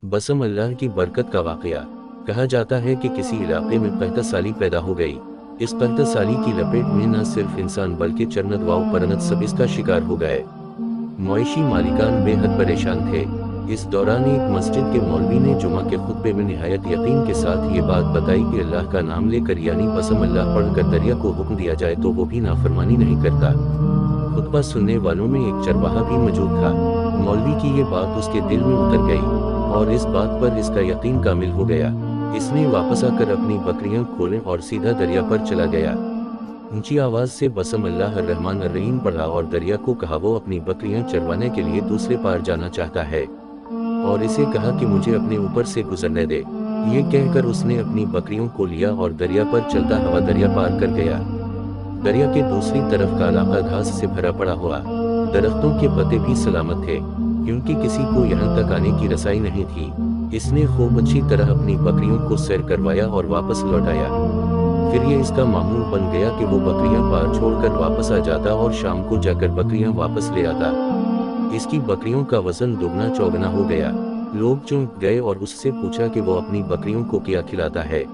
बसम अल्लाह की बरकत का वाक़या। कहा जाता है कि किसी इलाके में कहता साली पैदा हो गई। इस कहता साली की लपेट में न सिर्फ इंसान बल्कि चरनत व परनत सब इसका शिकार हो गए। मवेशी मालिकान बेहद परेशान थे। इस दौरान एक मस्जिद के मौलवी ने जुमा के खुतबे में निहायत यकीन के साथ ये बात बताई कि अल्लाह का नाम लेकर यानी बसम अल्लाह पढ़कर दरिया को हुक्म दिया जाए तो वो भी नाफरमानी नहीं करता। खुतबा सुनने वालों में एक चरवाहा भी मौजूद था। मौलवी की ये बात उसके दिल में उतर गई और इस बात पर इसका यकीन कामिल हो गया। इसने वापस आकर अपनी बकरियां खोलें और सीधा दरिया पर चला गया। ऊंची आवाज से बसम अल्लाह अर्रहमान अर्रहीम पढ़ा और दरिया को कहा वो अपनी बकरियां चरवाने के लिए दूसरे पार जाना चाहता है और इसे कहा कि मुझे अपने ऊपर से गुजरने दे। ये कहकर उसने अपनी बकरियों को लिया और दरिया पर चलता हुआ दरिया पार कर गया। दरिया के दूसरी तरफ का इलाका घास से भरा पड़ा हुआ, दरख्तों के पत्ते भी सलामत थे क्योंकि किसी को यहाँ तक आने की रसाई नहीं थी। इसने खूब अच्छी तरह अपनी बकरियों को सैर करवाया और वापस लौटाया। फिर ये इसका मामूल बन गया कि वो बकरियां पार छोड़कर वापस आ जाता और शाम को जाकर बकरियां वापस ले आता। इसकी बकरियों का वजन दुगना चौगना हो गया। लोग चौंक गए और उससे पूछा कि वो अपनी बकरियों को क्या खिलाता है।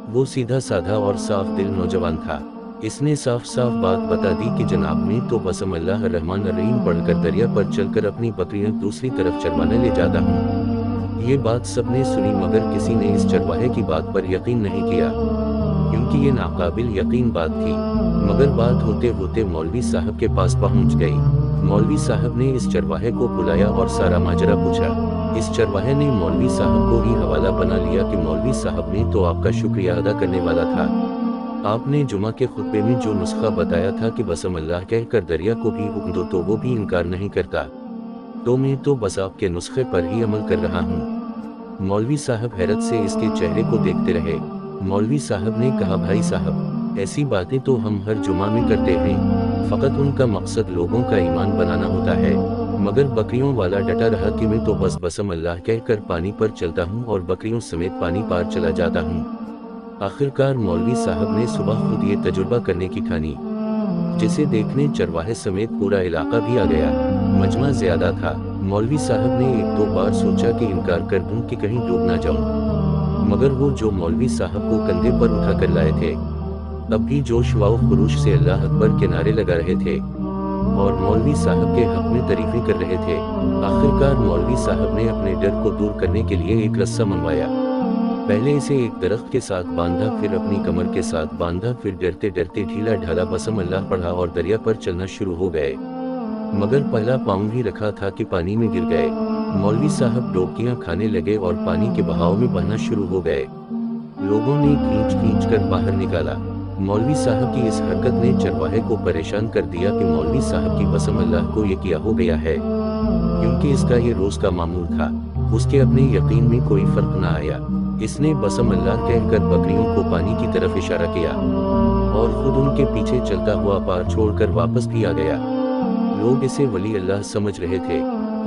वो सीधा साधा और साफ दिल नौजवान था। इसने साफ साफ बात बता दी कि जनाब मैं तो बसम अल्लाह अर्रहमान अर्रहीम पढ़कर दरिया पर चलकर अपनी बकरियां दूसरी तरफ चरवाने ले जाता हूँ। ये बात सबने सुनी मगर किसी ने इस चरवाहे की बात पर यकीन नहीं किया क्योंकि ये नाकाबिल यकीन बात थी। मगर बात होते होते मौलवी साहब के पास पहुंच गई। मौलवी साहब ने इस चरवाहे को बुलाया और सारा माजरा पूछा। इस चरवाहे ने मौलवी साहब को ही हवाला बना लिया कि मौलवी साहब ने तो आपका शुक्रिया अदा करने वाला था। आपने जुमा के खुतबे में जो नुस्खा बताया था कि बसम अल्लाह कहकर दरिया को भी हुक्म दो तो वो भी इनकार नहीं करता, तो मैं तो बस आपके नुस्खे पर ही अमल कर रहा हूँ। मौलवी साहब हैरत से इसके चेहरे को देखते रहे। मौलवी साहब ने कहा, भाई साहब ऐसी बातें तो हम हर जुमा में करते हैं, फकत उनका मकसद लोगों का ईमान बनाना होता है। मगर बकरियों वाला डटा रहा कि मैं तो बस बसम अल्लाह कहकर पानी पर चलता हूँ और बकरियों समेत पानी पार चला जाता हूँ। आखिरकार मौलवी साहब ने सुबह खुद ये तजुर्बा करने की ठानी, जिसे देखने चरवाहे समेत पूरा इलाका भी आ गया। मजमा ज्यादा था। मौलवी साहब ने एक दो बार सोचा कि इनकार कर दूं कि कहीं डूब ना जाऊं, मगर वो जो मौलवी साहब को कंधे पर उठा कर लाए थे अब भी जोश व खरूश से अल्लाह अकबर के नारे लगा रहे थे और मौलवी साहब के हक में तारीफें कर रहे थे। आखिरकार मौलवी साहब ने अपने डर को दूर करने के लिए एक रस्सा मंगवाया। पहले इसे एक दरख्त के साथ बांधा, फिर अपनी कमर के साथ बांधा, फिर डरते डरते ढीला ढाला बसम अल्लाह पढ़ा और दरिया पर चलना शुरू हो गए। मगर पहला पाँव ही रखा था कि पानी में गिर गए। मौलवी साहब डोबकियां खाने लगे और पानी के बहाव में बहना शुरू हो गए। लोगों ने खींच खींच कर बाहर निकाला। मौलवी साहब की इस हरकत ने चरवाहे को परेशान कर दिया कि मौलवी साहब की बसम अल्लाह को ये किया हो गया है, क्योंकि इसका ये रोज का मामूल था। उसके अपने यकीन में कोई फर्क न आया। इसने बसम अल्लाह कहकर बकरियों को पानी की तरफ इशारा किया और खुद उनके पीछे चलता हुआ पार छोड़कर वापस भी आ गया। लोग इसे वली अल्लाह समझ रहे थे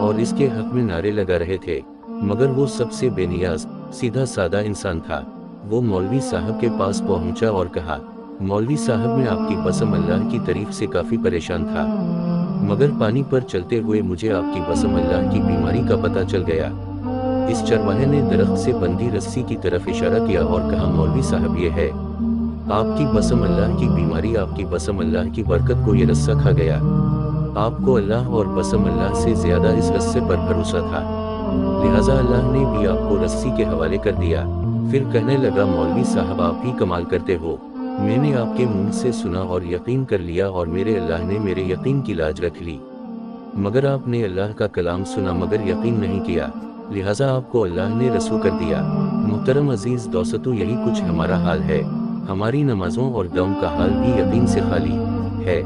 और इसके हक में नारे लगा रहे थे, मगर वो सबसे बेनियाज सीधा सादा इंसान था। वो मौलवी साहब के पास पहुंचा और कहा, मौलवी साहब मैं आपकी बसम अल्लाह की तारीफ से काफी परेशान था, मगर पानी पर चलते हुए मुझे आपकी बसम अल्लाह की बीमारी का पता चल गया। इस चरवाहे ने दरख्त से बंधी रस्सी की तरफ इशारा किया और कहा, मौलवी साहब ये है आपकी बसम अल्लाह की बीमारी, आपकी बसम अल्लाह की बरकत को ये रस्सा खा गया। आपको अल्लाह और बसम अल्लाह से ज्यादा इस रस्से पर भरोसा था, लिहाजा अल्लाह ने भी आपको रस्सी के हवाले कर दिया। फिर कहने लगा, मौलवी साहब आप भी कमाल करते हो। मैंने आपके मुंह से सुना और यकीन कर लिया और मेरे अल्लाह ने मेरे यकीन की लाज रख ली। मगर आपने अल्लाह का कलाम सुना मगर यकीन नहीं किया, लिहाजा आपको अल्लाह ने रसू कर दिया। मुहतरम अजीज दोस्तों, यही कुछ हमारा हाल है। हमारी नमाजों और दुआओं का हाल भी यकीन से खाली है।